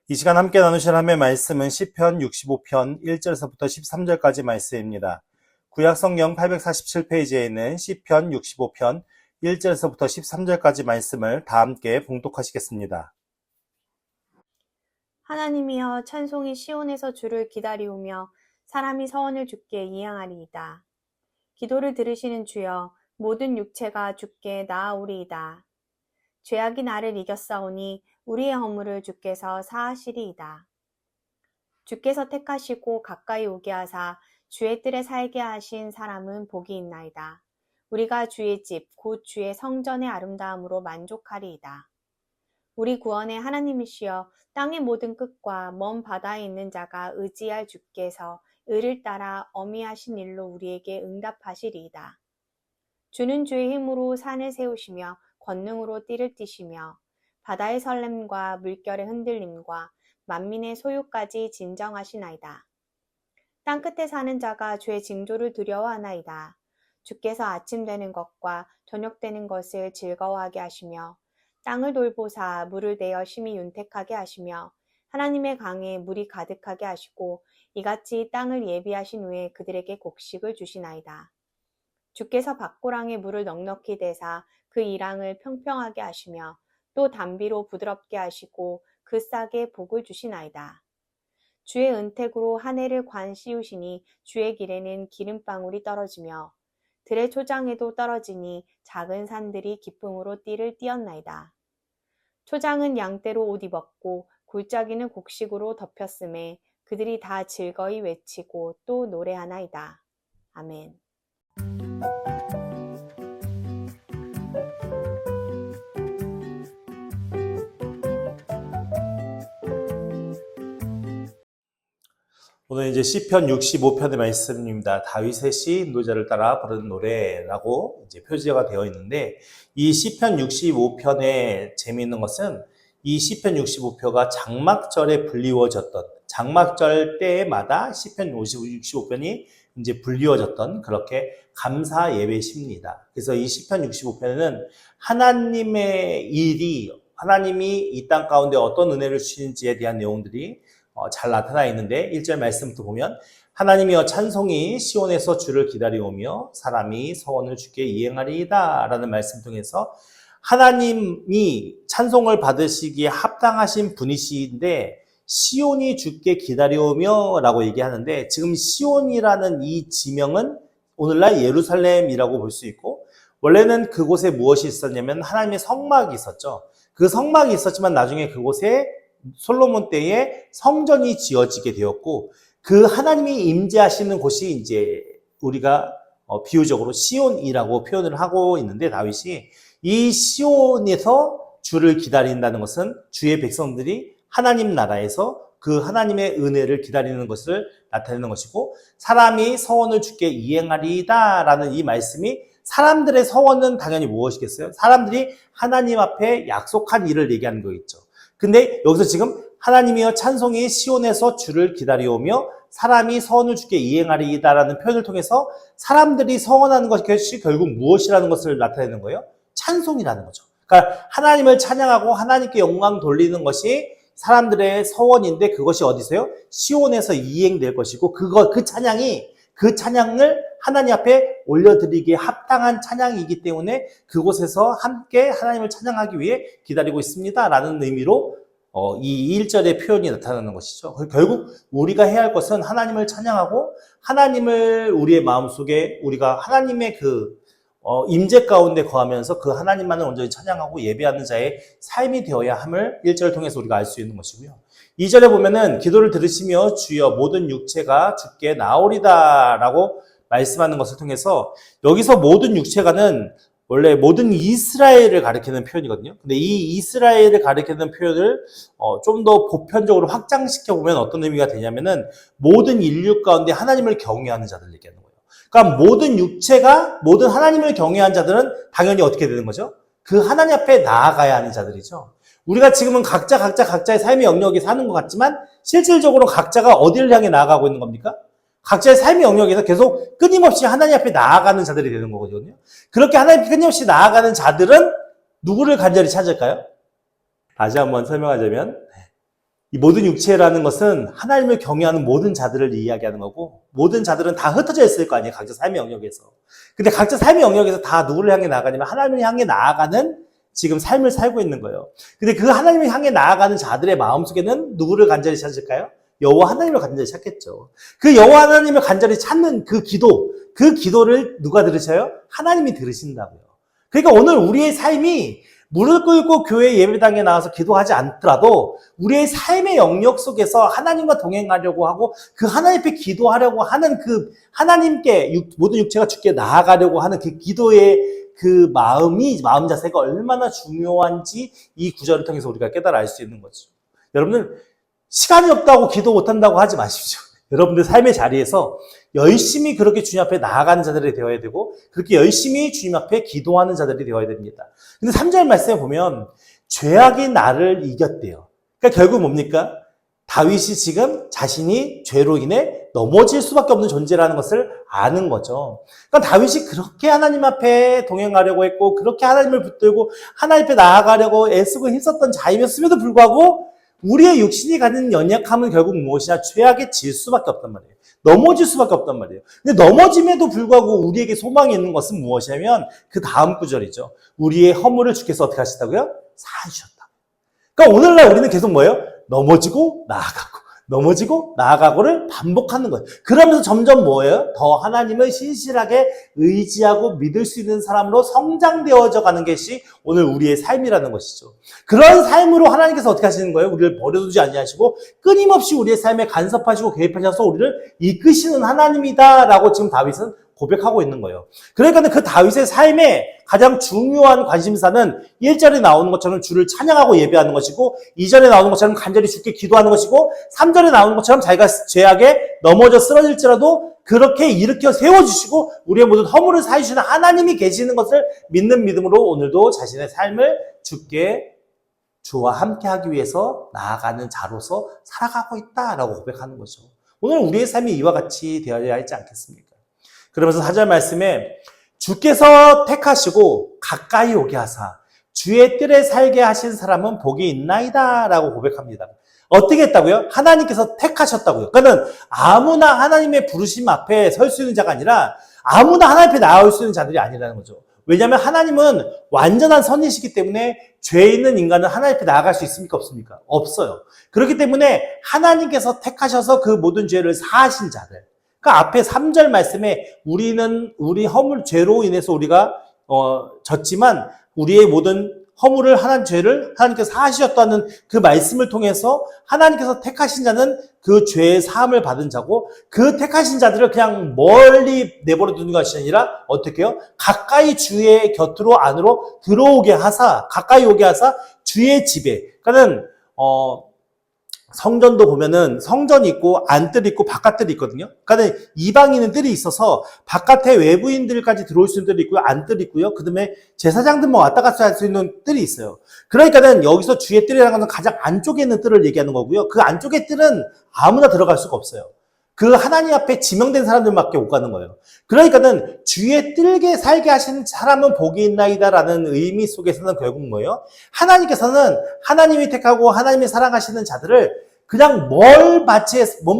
이 시간 함께 나누실 하나님의 말씀은 시편 65편 1절에서부터 13절까지 말씀입니다. 구약성경 847페이지에 있는 시편 65편 1절에서부터 13절까지 말씀을 다 함께 봉독하시겠습니다. 하나님이여, 찬송이 시온에서 주를 기다리오며 사람이 서원을 주께 이행하리이다. 기도를 들으시는 주여, 모든 육체가 주께 나아오리이다. 죄악이 나를 이겼사오니 우리의 허물을 주께서 사하시리이다. 주께서 택하시고 가까이 오게 하사 주의 뜰에 살게 하신 사람은 복이 있나이다. 우리가 주의 집, 곧 주의 성전의 아름다움으로 만족하리이다. 우리 구원의 하나님이시여, 땅의 모든 끝과 먼 바다에 있는 자가 의지할 주께서 의를 따라 어미하신 일로 우리에게 응답하시리이다. 주는 주의 힘으로 산을 세우시며 권능으로 띠를 띠시며 바다의 설렘과 물결의 흔들림과 만민의 소유까지 진정하시나이다. 땅끝에 사는 자가 주의 징조를 두려워하나이다. 주께서 아침 되는 것과 저녁 되는 것을 즐거워하게 하시며 땅을 돌보사 물을 내어 심히 윤택하게 하시며 하나님의 강에 물이 가득하게 하시고 이같이 땅을 예비하신 후에 그들에게 곡식을 주시나이다. 주께서 밭고랑에 물을 넉넉히 대사 그 이랑을 평평하게 하시며 또 담비로 부드럽게 하시고 그 싹에 복을 주시나이다. 주의 은택으로 하늘을 관 씌우시니 주의 길에는 기름방울이 떨어지며 들의 초장에도 떨어지니 작은 산들이 기쁨으로 띠를 띠었나이다. 초장은 양떼로 옷 입었고 골짜기는 곡식으로 덮였음에 그들이 다 즐거이 외치고 또 노래하나이다. 아멘. 오늘 이제 시편 65편의 말씀입니다. 다윗의 시 인도자를 따라 부르는 노래라고 이제 표지가 되어 있는데, 이 시편 65편의 재미있는 것은 이 시편 65표가 장막절에 불리워졌던, 장막절 때마다 시편 65편이 이제 불리워졌던 그렇게 감사 예배시입니다. 그래서 이 시편 65편에는 하나님의 일이, 하나님이 이 땅 가운데 어떤 은혜를 주시는지에 대한 내용들이 잘 나타나 있는데, 1절 말씀부터 보면 하나님이여 찬송이 시온에서 주를 기다리오며 사람이 서원을 주께 이행하리이다 라는 말씀 통해서 하나님이 찬송을 받으시기에 합당하신 분이신데 시온이 주께 기다려오며 라고 얘기하는데, 지금 시온이라는 이 지명은 오늘날 예루살렘이라고 볼 수 있고, 원래는 그곳에 무엇이 있었냐면 하나님의 성막이 있었죠. 그 성막이 있었지만 나중에 그곳에 솔로몬 때에 성전이 지어지게 되었고, 그 하나님이 임재하시는 곳이 이제 우리가 비유적으로 시온이라고 표현을 하고 있는데, 다윗이 이 시온에서 주를 기다린다는 것은 주의 백성들이 하나님 나라에서 그 하나님의 은혜를 기다리는 것을 나타내는 것이고, 사람이 서원을 주께 이행하리이다 라는 이 말씀이, 사람들의 서원은 당연히 무엇이겠어요? 사람들이 하나님 앞에 약속한 일을 얘기하는 거겠죠. 근데 여기서 지금 하나님이여 찬송이 시온에서 주를 기다리오며 사람이 서원을 주께 이행하리이다라는 표현을 통해서 사람들이 서원하는 것이 결국 무엇이라는 것을 나타내는 거예요? 찬송이라는 거죠. 그러니까 하나님을 찬양하고 하나님께 영광 돌리는 것이 사람들의 서원인데, 그것이 어디서요? 시온에서 이행될 것이고, 그 찬양을 하나님 앞에 올려드리기에 합당한 찬양이기 때문에 그곳에서 함께 하나님을 찬양하기 위해 기다리고 있습니다 라는 의미로 이 1절의 표현이 나타나는 것이죠. 결국 우리가 해야 할 것은 하나님을 찬양하고, 하나님을 우리의 마음속에, 우리가 하나님의 그 임재 가운데 거하면서 그 하나님만을 온전히 찬양하고 예배하는 자의 삶이 되어야 함을 1절을 통해서 우리가 알 수 있는 것이고요. 2절에 보면은 기도를 들으시며 주여 모든 육체가 주께 나오리다 라고 말씀하는 것을 통해서, 여기서 모든 육체가는 원래 모든 이스라엘을 가리키는 표현이거든요. 근데 이 이스라엘을 가리키는 표현을 좀 더 보편적으로 확장시켜 보면 어떤 의미가 되냐면은 모든 인류 가운데 하나님을 경외하는 자들을 얘기하는 거예요. 그러니까 모든 육체가, 모든 하나님을 경외하는 자들은 당연히 어떻게 되는 거죠? 그 하나님 앞에 나아가야 하는 자들이죠. 우리가 지금은 각자의 삶의 영역에 사는 것 같지만 실질적으로 각자가 어디를 향해 나아가고 있는 겁니까? 각자의 삶의 영역에서 계속 끊임없이 하나님 앞에 나아가는 자들이 되는 거거든요. 그렇게 하나님 앞에 끊임없이 나아가는 자들은 누구를 간절히 찾을까요? 다시 한번 설명하자면 이 모든 육체라는 것은 하나님을 경외하는 모든 자들을 이야기하는 거고, 모든 자들은 다 흩어져 있을 거 아니에요. 각자 삶의 영역에서. 근데 각자 삶의 영역에서 다 누구를 향해 나아가냐면 하나님을 향해 나아가는 지금 삶을 살고 있는 거예요. 근데 그 하나님을 향해 나아가는 자들의 마음속에는 누구를 간절히 찾을까요? 여호와 하나님을 간절히 찾겠죠. 그 여호와 하나님을 간절히 찾는 그 기도를 누가 들으셔요? 하나님이 들으신다고요. 그러니까 오늘 우리의 삶이 무릎 꿇고 교회 예배당에 나와서 기도하지 않더라도 우리의 삶의 영역 속에서 하나님과 동행하려고 하고 그 하나님 앞에 기도하려고 하는 그 하나님께 모든 육체가 주께 나아가려고 하는 그 기도의 그 마음 자세가 얼마나 중요한지 이 구절을 통해서 우리가 깨달아 알 수 있는 거죠. 여러분들 시간이 없다고 기도 못한다고 하지 마십시오. 여러분들 삶의 자리에서 열심히 그렇게 주님 앞에 나아가는 자들이 되어야 되고 그렇게 열심히 주님 앞에 기도하는 자들이 되어야 됩니다. 근데 3절 말씀에 보면 죄악이 나를 이겼대요. 그러니까 결국 뭡니까? 다윗이 지금 자신이 죄로 인해 넘어질 수밖에 없는 존재라는 것을 아는 거죠. 그러니까 다윗이 그렇게 하나님 앞에 동행하려고 했고 그렇게 하나님을 붙들고 하나님 앞에 나아가려고 애쓰고 힘썼던 자임이었음에도 불구하고 우리의 육신이 가진 연약함은 결국 무엇이냐? 죄악에 질 수밖에 없단 말이에요. 넘어질 수밖에 없단 말이에요. 근데 넘어짐에도 불구하고 우리에게 소망이 있는 것은 무엇이냐면 그 다음 구절이죠. 우리의 허물을 주께서 어떻게 하셨다고요? 사하셨다. 그러니까 오늘날 우리는 계속 뭐예요? 넘어지고 나아가고를 반복하는 거예요. 그러면서 점점 뭐예요? 더 하나님을 신실하게 의지하고 믿을 수 있는 사람으로 성장되어져 가는 것이 오늘 우리의 삶이라는 것이죠. 그런 삶으로 하나님께서 어떻게 하시는 거예요? 우리를 버려두지 아니하시고 끊임없이 우리의 삶에 간섭하시고 개입하셔서 우리를 이끄시는 하나님이다라고 지금 다윗은 고백하고 있는 거예요. 그러니까 그 다윗의 삶에 가장 중요한 관심사는 1절에 나오는 것처럼 주를 찬양하고 예배하는 것이고 2절에 나오는 것처럼 간절히 주께 기도하는 것이고 3절에 나오는 것처럼 자기가 죄악에 넘어져 쓰러질지라도 그렇게 일으켜 세워주시고 우리의 모든 허물을 사해주시는 하나님이 계시는 것을 믿는 믿음으로 오늘도 자신의 삶을 주와 함께하기 위해서 나아가는 자로서 살아가고 있다라고 고백하는 거죠. 오늘 우리의 삶이 이와 같이 되어야 하지 않겠습니까? 그러면서 4절 말씀에 주께서 택하시고 가까이 오게 하사 주의 뜰에 살게 하신 사람은 복이 있나이다 라고 고백합니다. 어떻게 했다고요? 하나님께서 택하셨다고요. 그러니까 아무나 하나님의 부르심 앞에 설 수 있는 자가 아니라 아무나 하나님 앞에 나올 수 있는 자들이 아니라는 거죠. 왜냐하면 하나님은 완전한 선이시기 때문에 죄 있는 인간은 하나님 앞에 나아갈 수 있습니까? 없습니까? 없어요. 그렇기 때문에 하나님께서 택하셔서 그 모든 죄를 사하신 자들, 그 앞에 3절 말씀에 우리 허물 죄로 인해서 우리가 졌지만 우리의 모든 허물을 죄를 하나님께서 사하셨다는 그 말씀을 통해서 하나님께서 택하신 자는 그 죄의 사함을 받은 자고 그 택하신 자들을 그냥 멀리 내버려 두는 것이 아니라 어떻게 해요? 가까이 주의 곁으로 안으로 들어오게 하사 가까이 오게 하사 주의 집에 그러니까는 성전도 보면은 성전이 있고 안뜰이 있고 바깥뜰이 있거든요. 그러니까 이방인은 뜰이 있어서 바깥에 외부인들까지 들어올 수 있는 뜰이 있고요. 안뜰이 있고요. 그다음에 제사장들 왔다 갔다 할 수 있는 뜰이 있어요. 그러니까는 여기서 주의 뜰이라는 것은 가장 안쪽에 있는 뜰을 얘기하는 거고요. 그 안쪽의 뜰은 아무나 들어갈 수가 없어요. 그 하나님 앞에 지명된 사람들밖에 못 가는 거예요. 그러니까는 주의 뜰게 살게 하시는 사람은 복이 있나이다라는 의미 속에서는 결국 뭐예요? 하나님께서는 하나님이 택하고 하나님이 사랑하시는 자들을 그냥 먼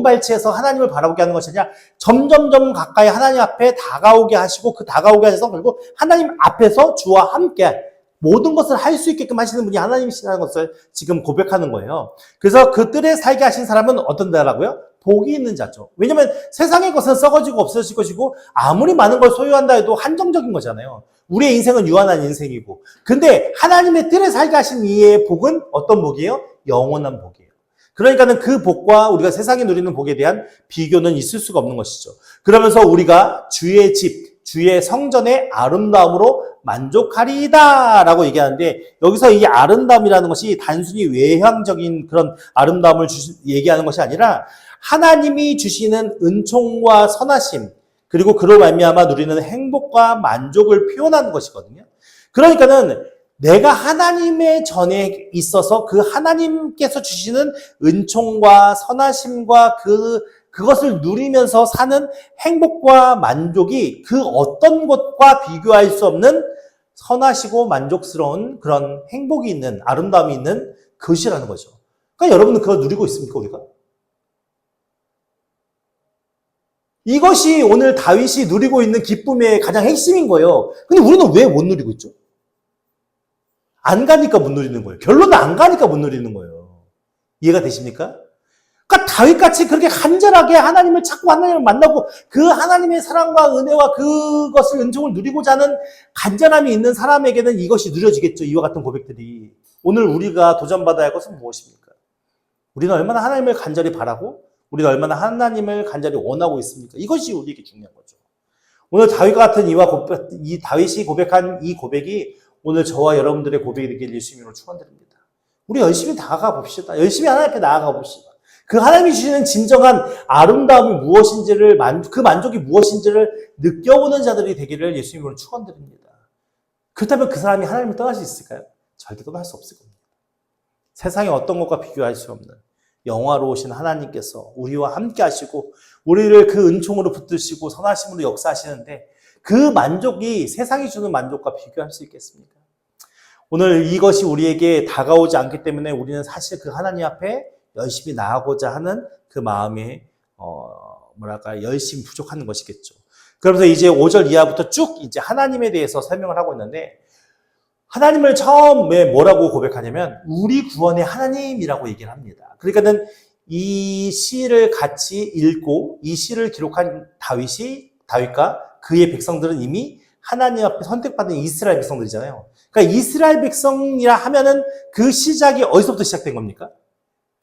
발치에서 하나님을 바라보게 하는 것이 아니라 점점점 가까이 하나님 앞에 다가오게 하시고 그 다가오게 하셔서 결국 하나님 앞에서 주와 함께 모든 것을 할 수 있게끔 하시는 분이 하나님이시라는 것을 지금 고백하는 거예요. 그래서 그 뜰에 살게 하신 사람은 어떤 자라고요? 복이 있는 자죠. 왜냐면 세상의 것은 썩어지고 없어질 것이고 아무리 많은 걸 소유한다 해도 한정적인 거잖아요. 우리의 인생은 유한한 인생이고. 근데 하나님의 뜰에 살게 하신 이의 복은 어떤 복이에요? 영원한 복이에요. 그러니까는 그 복과 우리가 세상에 누리는 복에 대한 비교는 있을 수가 없는 것이죠. 그러면서 우리가 주의 집, 주의 성전의 아름다움으로 만족하리이다 라고 얘기하는데 여기서 이 아름다움이라는 것이 단순히 외향적인 그런 아름다움을 얘기하는 것이 아니라 하나님이 주시는 은총과 선하심 그리고 그로 말미암아 누리는 행복과 만족을 표현하는 것이거든요. 그러니까는 내가 하나님의 전에 있어서 그 하나님께서 주시는 은총과 선하심과 그것을 누리면서 사는 행복과 만족이 그 어떤 것과 비교할 수 없는 선하시고 만족스러운 그런 행복이 있는 아름다움이 있는 것이라는 거죠. 그러니까 여러분은 그거 누리고 있습니까, 우리가? 이것이 오늘 다윗이 누리고 있는 기쁨의 가장 핵심인 거예요. 근데 우리는 왜 못 누리고 있죠? 안 가니까 못 누리는 거예요. 결론은 안 가니까 못 누리는 거예요. 이해가 되십니까? 그러니까 다윗같이 그렇게 간절하게 하나님을 찾고 하나님을 만나고 그 하나님의 사랑과 은혜와 그것을 은총을 누리고자 하는 간절함이 있는 사람에게는 이것이 누려지겠죠. 이와 같은 고백들이. 오늘 우리가 도전받아야 할 것은 무엇입니까? 우리는 얼마나 하나님을 간절히 바라고 우리가 얼마나 하나님을 간절히 원하고 있습니까? 이것이 우리에게 중요한 거죠. 오늘 다윗과 같은 이 다윗이 고백한 이 고백이 오늘 저와 여러분들의 고백이 되길 예수님으로 축원드립니다. 우리 열심히 나아가 봅시다. 열심히 하나님 앞에 나아가 봅시다. 그 하나님이 주시는 진정한 아름다움이 무엇인지를, 그 만족이 무엇인지를 느껴보는 자들이 되기를 예수님으로 축원드립니다. 그렇다면 그 사람이 하나님을 떠날 수 있을까요? 절대 떠날 수 없을 겁니다. 세상의 어떤 것과 비교할 수 없는 영화로우신 하나님께서 우리와 함께 하시고 우리를 그 은총으로 붙드시고 선하심으로 역사하시는데 그 만족이 세상이 주는 만족과 비교할 수 있겠습니까? 오늘 이것이 우리에게 다가오지 않기 때문에 우리는 사실 그 하나님 앞에 열심히 나아가고자 하는 그 마음에 열심히 부족한 것이겠죠. 그러면서 이제 5절 이하부터 쭉 이제 하나님에 대해서 설명을 하고 있는데 하나님을 처음에 뭐라고 고백하냐면 우리 구원의 하나님이라고 얘기를 합니다. 그러니까는 이 시를 같이 읽고 이 시를 기록한 다윗과 그의 백성들은 이미 하나님 앞에 선택받은 이스라엘 백성들이잖아요. 그러니까 이스라엘 백성이라 하면은 그 시작이 어디서부터 시작된 겁니까?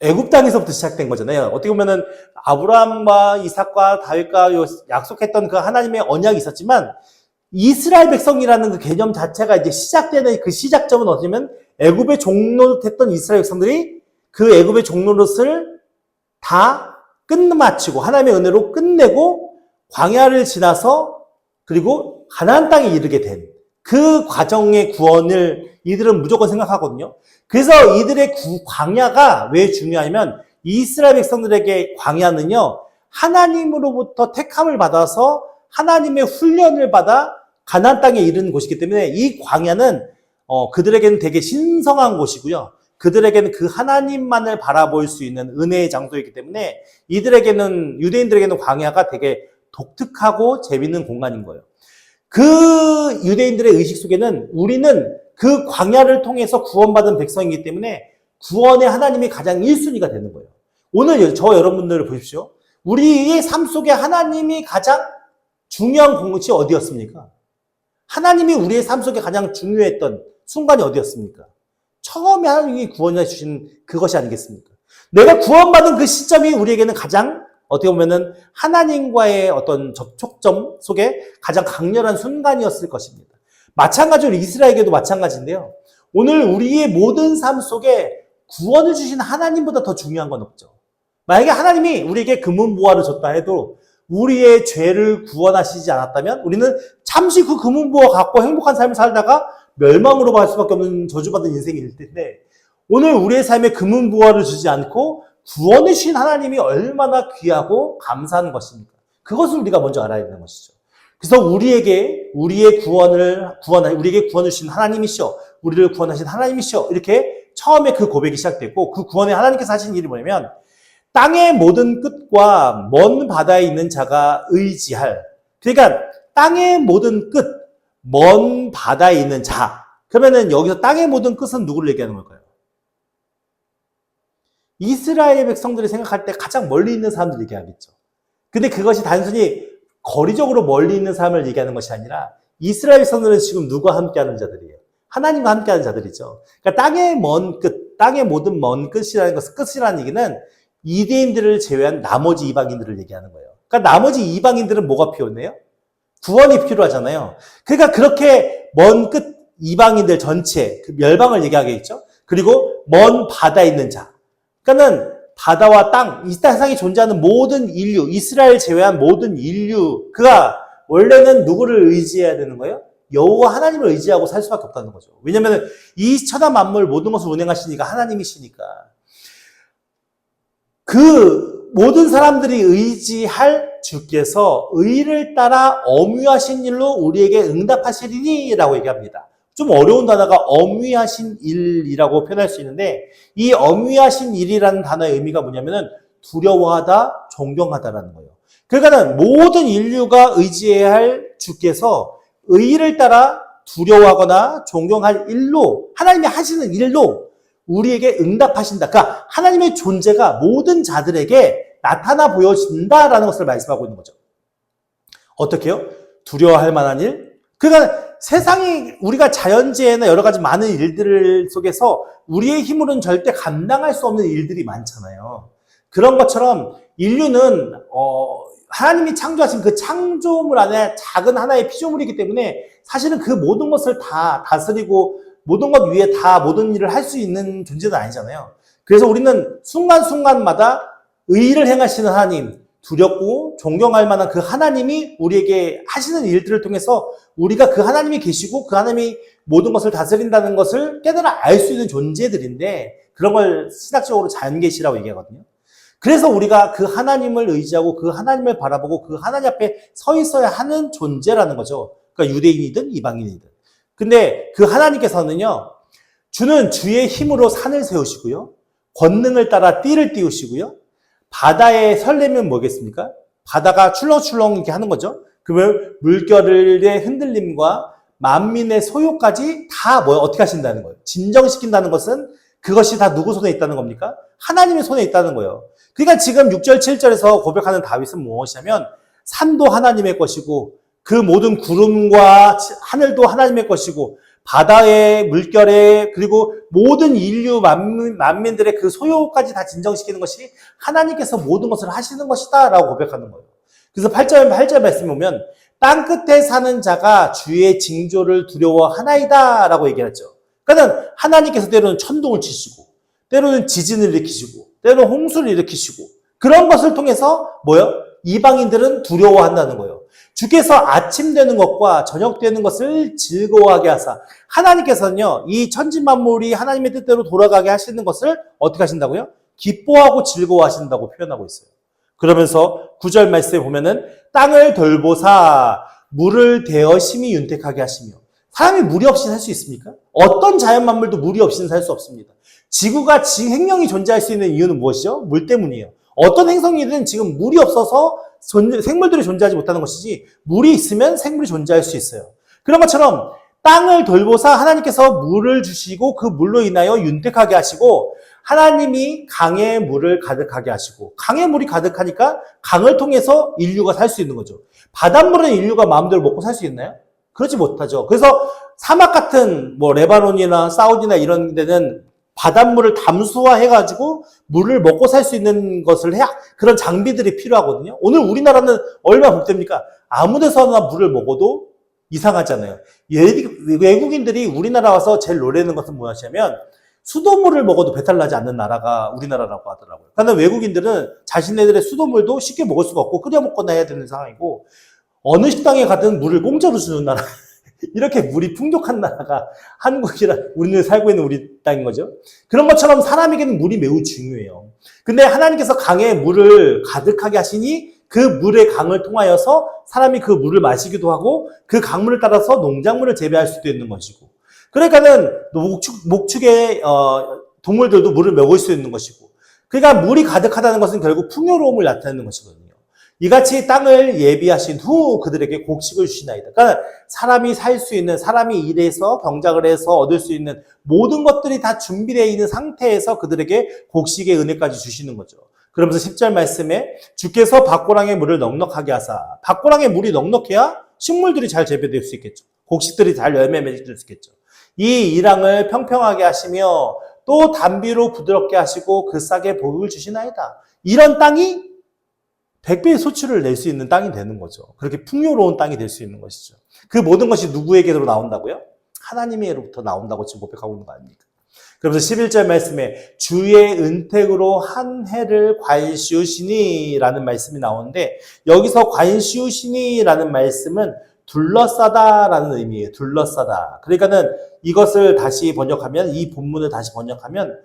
애굽 땅에서부터 시작된 거잖아요. 어떻게 보면은 아브라함과 이삭과 다윗과 약속했던 그 하나님의 언약이 있었지만 이스라엘 백성이라는 그 개념 자체가 이제 시작되는 그 시작점은 어쩌면 애굽의 종노릇했던 이스라엘 백성들이 그 애굽의 종노릇을 다 끝마치고 하나님의 은혜로 끝내고 광야를 지나서 그리고 가나안 땅에 이르게 된 그 과정의 구원을 이들은 무조건 생각하거든요. 그래서 이들의 광야가 왜 중요하냐면 이스라엘 백성들에게 광야는요 하나님으로부터 택함을 받아서 하나님의 훈련을 받아 가나안 땅에 이르는 곳이기 때문에 이 광야는 그들에게는 되게 신성한 곳이고요. 그들에게는 그 하나님만을 바라볼 수 있는 은혜의 장소이기 때문에 유대인들에게는 광야가 되게 독특하고 재밌는 공간인 거예요. 그 유대인들의 의식 속에는 우리는 그 광야를 통해서 구원받은 백성이기 때문에 구원의 하나님이 가장 1순위가 되는 거예요. 오늘 저 여러분들을 보십시오. 우리의 삶 속에 하나님이 가장 중요한 곳이 어디였습니까? 하나님이 우리의 삶 속에 가장 중요했던 순간이 어디였습니까? 처음에 하나님이 구원해 주신 그것이 아니겠습니까? 내가 구원받은 그 시점이 우리에게는 가장 어떻게 보면은 하나님과의 어떤 접촉점 속에 가장 강렬한 순간이었을 것입니다. 마찬가지로 이스라엘에게도 마찬가지인데요. 오늘 우리의 모든 삶 속에 구원을 주신 하나님보다 더 중요한 건 없죠. 만약에 하나님이 우리에게 금은보화를 줬다 해도 우리의 죄를 구원하시지 않았다면 우리는 잠시 그 금은보화 갖고 행복한 삶을 살다가 멸망으로 갈 수밖에 없는 저주받은 인생일 텐데 오늘 우리의 삶에 금은보화를 주지 않고 구원해 주신 하나님이 얼마나 귀하고 감사한 것입니까? 그것을 우리가 먼저 알아야 되는 것이죠. 그래서 우리에게 구원을 주신 하나님이시오. 우리를 구원하신 하나님이시오. 이렇게 처음에 그 고백이 시작됐고 그 구원의 하나님께서 하신 일이 뭐냐면 땅의 모든 끝과 먼 바다에 있는 자가 의지할 그러니까 땅의 모든 끝, 먼 바다에 있는 자 그러면은 여기서 땅의 모든 끝은 누구를 얘기하는 걸까요? 이스라엘 백성들이 생각할 때 가장 멀리 있는 사람들 얘기하겠죠. 근데 그것이 단순히 거리적으로 멀리 있는 사람을 얘기하는 것이 아니라 이스라엘 백성들은 지금 누구와 함께하는 자들이에요? 하나님과 함께하는 자들이죠. 그러니까 땅의 먼 끝, 땅의 모든 먼 끝이라는 것은 끝이라는 얘기는 이대인들을 제외한 나머지 이방인들을 얘기하는 거예요. 그러니까 나머지 이방인들은 뭐가 필요해요? 구원이 필요하잖아요. 그러니까 그렇게 먼 끝 이방인들 전체 그 멸망을 얘기하겠죠. 그리고 먼 바다에 있는 자. 그러니까는 바다와 땅, 이 세상에 존재하는 모든 인류, 이스라엘 제외한 모든 인류, 그가 원래는 누구를 의지해야 되는 거예요? 여호와 하나님을 의지하고 살 수밖에 없다는 거죠. 왜냐하면 이 천하 만물 모든 것을 운행하시니까 하나님이시니까. 그 모든 사람들이 의지할 주께서 의를 따라 엄유하신 일로 우리에게 응답하시리니 라고 얘기합니다. 좀 어려운 단어가 엄위하신 일이라고 표현할 수 있는데 이 엄위하신 일이라는 단어의 의미가 뭐냐면은 두려워하다, 존경하다라는 거예요. 그러니까는 모든 인류가 의지해야 할 주께서 의를 따라 두려워하거나 존경할 일로 하나님이 하시는 일로 우리에게 응답하신다. 그러니까 하나님의 존재가 모든 자들에게 나타나 보여진다라는 것을 말씀하고 있는 거죠. 어떻게요? 두려워할 만한 일? 그러니까 세상이 우리가 자연재해나 여러 가지 많은 일들 속에서 우리의 힘으로는 절대 감당할 수 없는 일들이 많잖아요. 그런 것처럼 인류는 하나님이 창조하신 그 창조물 안에 작은 하나의 피조물이기 때문에 사실은 그 모든 것을 다 다스리고 모든 것 위에 다 모든 일을 할 수 있는 존재는 아니잖아요. 그래서 우리는 순간순간마다 의를 행하시는 하나님, 두렵고 존경할 만한 그 하나님이 우리에게 하시는 일들을 통해서 우리가 그 하나님이 계시고 그 하나님이 모든 것을 다스린다는 것을 깨달아 알 수 있는 존재들인데 그런 걸 신학적으로 자연계시라고 얘기하거든요. 그래서 우리가 그 하나님을 의지하고 그 하나님을 바라보고 그 하나님 앞에 서 있어야 하는 존재라는 거죠. 그러니까 유대인이든 이방인이든. 근데 그 하나님께서는요, 주는 주의 힘으로 산을 세우시고요, 권능을 따라 띠를 띄우시고요, 바다의 설렘은 뭐겠습니까? 바다가 출렁출렁 이렇게 하는 거죠. 그러면 물결의 흔들림과 만민의 소요까지 다 어떻게 하신다는 거예요? 진정시킨다는 것은 그것이 다 누구 손에 있다는 겁니까? 하나님의 손에 있다는 거예요. 그러니까 지금 6절, 7절에서 고백하는 다윗은 무엇이냐면 산도 하나님의 것이고 그 모든 구름과 하늘도 하나님의 것이고 바다의 물결에 그리고 모든 인류 만민들의 그 소요까지 다 진정시키는 것이 하나님께서 모든 것을 하시는 것이다 라고 고백하는 거예요. 그래서 8절 말씀에 보면 땅끝에 사는 자가 주의 징조를 두려워하나이다 라고 얘기했죠. 그러니까 하나님께서 때로는 천둥을 치시고 때로는 지진을 일으키시고 때로는 홍수를 일으키시고 그런 것을 통해서 이방인들은 두려워한다는 거예요. 주께서 아침 되는 것과 저녁 되는 것을 즐거워하게 하사 하나님께서는요, 이 천지만물이 하나님의 뜻대로 돌아가게 하시는 것을 어떻게 하신다고요? 기뻐하고 즐거워하신다고 표현하고 있어요. 그러면서 9절 말씀에 보면은 땅을 돌보사 물을 대어 심히 윤택하게 하시며 사람이 물이 없이 살 수 있습니까? 어떤 자연만물도 물이 없이는 살 수 없습니다. 지구가 생명이 존재할 수 있는 이유는 무엇이죠? 물 때문이에요. 어떤 행성이든 지금 물이 없어서 생물들이 존재하지 못하는 것이지 물이 있으면 생물이 존재할 수 있어요. 그런 것처럼 땅을 돌보사 하나님께서 물을 주시고 그 물로 인하여 윤택하게 하시고 하나님이 강의 물을 가득하게 하시고 강의 물이 가득하니까 강을 통해서 인류가 살 수 있는 거죠. 바닷물은 인류가 마음대로 먹고 살 수 있나요? 그렇지 못하죠. 그래서 사막 같은 레바논이나 사우디나 이런 데는 바닷물을 담수화해가지고 물을 먹고 살 수 있는 것을 그런 장비들이 필요하거든요. 오늘 우리나라는 얼마나 복됩니까? 아무 데서나 물을 먹어도 이상하잖아요. 외국인들이 우리나라 와서 제일 놀라는 것은 무엇이냐면 수돗물을 먹어도 배탈 나지 않는 나라가 우리나라라고 하더라고요. 그러니까 외국인들은 자신네들의 수돗물도 쉽게 먹을 수가 없고 끓여 먹거나 해야 되는 상황이고 어느 식당에 가든 물을 공짜로 주는 나라. 이렇게 물이 풍족한 나라가 한국이라 우리는 살고 있는 우리 땅인 거죠. 그런 것처럼 사람에게는 물이 매우 중요해요. 근데 하나님께서 강에 물을 가득하게 하시니 그 물의 강을 통하여서 사람이 그 물을 마시기도 하고 그 강물을 따라서 농작물을 재배할 수도 있는 것이고 그러니까는 목축의 동물들도 물을 먹을 수 있는 것이고 그러니까 물이 가득하다는 것은 결국 풍요로움을 나타내는 것이거든요. 이같이 땅을 예비하신 후 그들에게 곡식을 주시나이다. 그러니까 사람이 살 수 있는, 사람이 일해서 경작을 해서 얻을 수 있는 모든 것들이 다 준비되어 있는 상태에서 그들에게 곡식의 은혜까지 주시는 거죠. 그러면서 10절 말씀에 주께서 밭고랑의 물을 넉넉하게 하사 밭고랑의 물이 넉넉해야 식물들이 잘 재배될 수 있겠죠. 곡식들이 잘 열매 맺을 수 있겠죠. 이 이랑을 평평하게 하시며 또 단비로 부드럽게 하시고 그 싹에 복을 주시나이다. 이런 땅이 100배의 소출을 낼 수 있는 땅이 되는 거죠. 그렇게 풍요로운 땅이 될 수 있는 것이죠. 그 모든 것이 누구에게로 나온다고요? 하나님에게로부터 나온다고 지금 고백하고 있는 거 아닙니까? 그러면서 11절 말씀에 주의 은택으로 한 해를 관시우시니 라는 말씀이 나오는데 여기서 관시우시니 라는 말씀은 둘러싸다 라는 의미예요. 둘러싸다. 그러니까는 이것을 다시 번역하면 이 본문을 다시 번역하면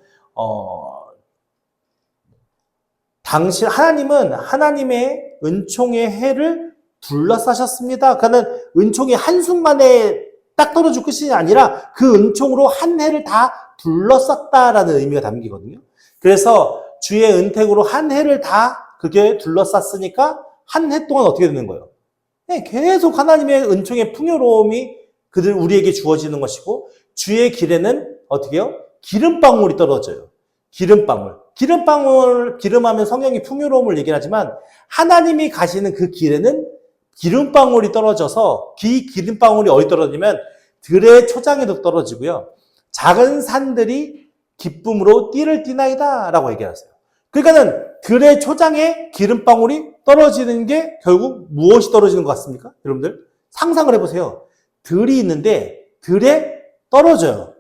하나님은 하나님의 은총의 해를 둘러싸셨습니다. 그는 은총이 한순간에 딱 떨어지고 끝이 아니라 그 은총으로 한 해를 다 둘러쌌다라는 의미가 담기거든요. 그래서 주의 은택으로 한 해를 다 그게 둘러쌌으니까 한 해 동안 어떻게 되는 거예요? 네, 계속 하나님의 은총의 풍요로움이 우리에게 주어지는 것이고, 주의 길에는 어떻게 해요? 기름방울이 떨어져요. 기름방울. 기름하면 성경이 풍요로움을 얘기하지만 하나님이 가시는 그 길에는 기름방울이 떨어져서 그 기름방울이 어디 떨어지면 들의 초장에도 떨어지고요. 작은 산들이 기쁨으로 띠를 띠나이다 라고 얘기하세요. 그러니까는 들의 초장에 기름방울이 떨어지는 게 결국 무엇이 떨어지는 것 같습니까? 여러분들 상상을 해보세요. 들이 있는데 들에 떨어져요.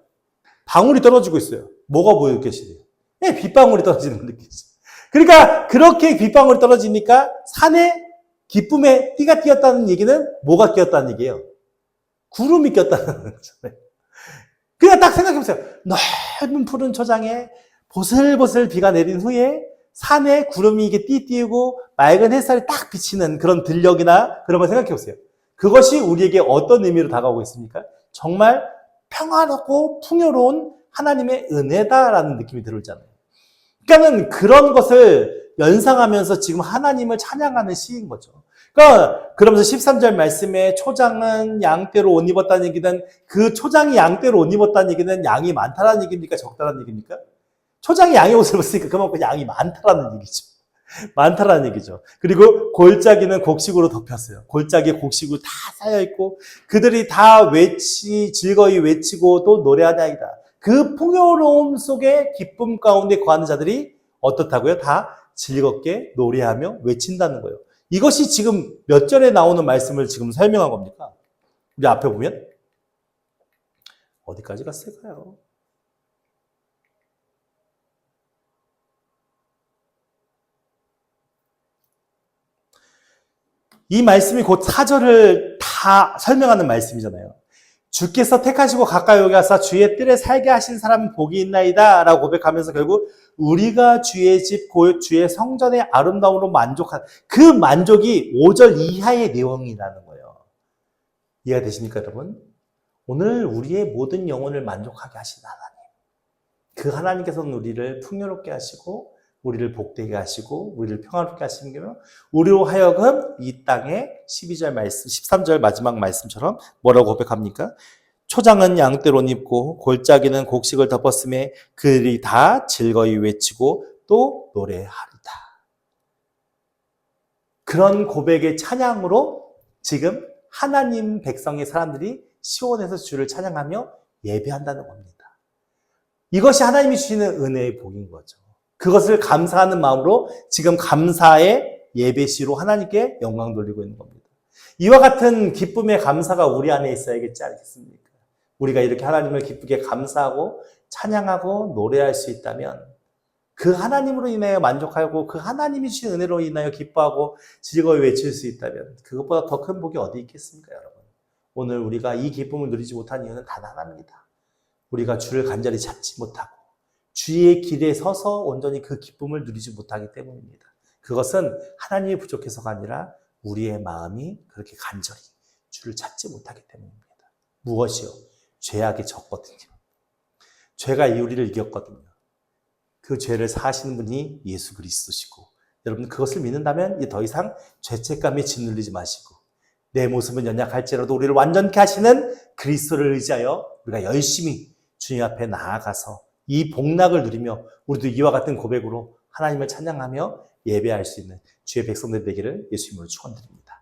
방울이 떨어지고 있어요. 뭐가 보이고 계시네요? 네, 빗방울이 떨어지는 느낌이죠. 그러니까 그렇게 빗방울이 떨어지니까 산에 기쁨의 띠가 띄었다는 얘기는 뭐가 띄었다는 얘기예요? 구름이 꼈다는 거잖아요. 그냥 딱 생각해보세요. 넓은 푸른 초장에 보슬보슬 비가 내린 후에 산에 구름이 이게 띠띄우고 맑은 햇살이 딱 비치는 그런 들녘이나 그런 걸 생각해보세요. 그것이 우리에게 어떤 의미로 다가오고 있습니까? 정말 평화롭고 풍요로운 하나님의 은혜다라는 느낌이 들잖아요. 그러니까는 그런 것을 연상하면서 지금 하나님을 찬양하는 시인 거죠. 그러니까 그러면서 13절 말씀에 초장은 양떼로 옷 입었다는 얘기는 그 초장이 양떼로 옷 입었다는 얘기는 양이 많다라는 얘기입니까? 적다라는 얘기입니까? 초장이 양의 옷을 입었으니까 그만큼 양이 많다라는 얘기죠. 많다라는 얘기죠. 그리고 골짜기는 곡식으로 덮였어요. 골짜기에 곡식으로 다 쌓여있고 그들이 다 즐거이 외치고 또 노래하나이다. 그 풍요로움 속에 기쁨 가운데 거하는 자들이 어떻다고요? 다 즐겁게 노래하며 외친다는 거예요. 이것이 지금 몇 절에 나오는 말씀을 지금 설명한 겁니까? 우리 앞에 보면 어디까지 갔을까요? 이 말씀이 곧 4절을 다 설명하는 말씀이잖아요. 주께서 택하시고 가까이 오게 하사 주의 뜰에 살게 하신 사람은 복이 있나이다 라고 고백하면서 결국 우리가 주의 집, 주의 성전의 아름다움으로 만족한 그 만족이 5절 이하의 내용이라는 거예요. 이해가 되십니까, 여러분? 오늘 우리의 모든 영혼을 만족하게 하신 하나님. 그 하나님께서는 우리를 풍요롭게 하시고 우리를 복되게 하시고 우리를 평화롭게 하시는 게 우리로 하여금 이 땅에 12절 말씀, 13절 마지막 말씀처럼 뭐라고 고백합니까? 초장은 양떼로 입고 골짜기는 곡식을 덮었음에 그들이 다 즐거이 외치고 또 노래하리다. 그런 고백의 찬양으로 지금 하나님 백성의 사람들이 시온에서 주를 찬양하며 예배한다는 겁니다. 이것이 하나님이 주시는 은혜의 복인 거죠. 그것을 감사하는 마음으로 지금 감사의 예배시로 하나님께 영광 돌리고 있는 겁니다. 이와 같은 기쁨의 감사가 우리 안에 있어야겠지 않겠습니까? 우리가 이렇게 하나님을 기쁘게 감사하고 찬양하고 노래할 수 있다면 그 하나님으로 인하여 만족하고 그 하나님이 주신 은혜로 인하여 기뻐하고 즐거이 외칠 수 있다면 그것보다 더 큰 복이 어디 있겠습니까, 여러분? 오늘 우리가 이 기쁨을 누리지 못한 이유는 단 하나입니다. 우리가 주를 간절히 찾지 못하고 주의 길에 서서 온전히 그 기쁨을 누리지 못하기 때문입니다. 그것은 하나님이 부족해서가 아니라 우리의 마음이 그렇게 간절히 주를 찾지 못하기 때문입니다. 무엇이요? 죄악이 적거든요. 죄가 우리를 이겼거든요. 그 죄를 사하시는 분이 예수 그리스도시고 여러분 그것을 믿는다면 더 이상 죄책감에 짓눌리지 마시고 내 모습은 연약할지라도 우리를 완전케 하시는 그리스도를 의지하여 우리가 열심히 주님 앞에 나아가서 이 복락을 누리며 우리도 이와 같은 고백으로 하나님을 찬양하며 예배할 수 있는 주의 백성들 되기를 예수 이름으로 축원드립니다.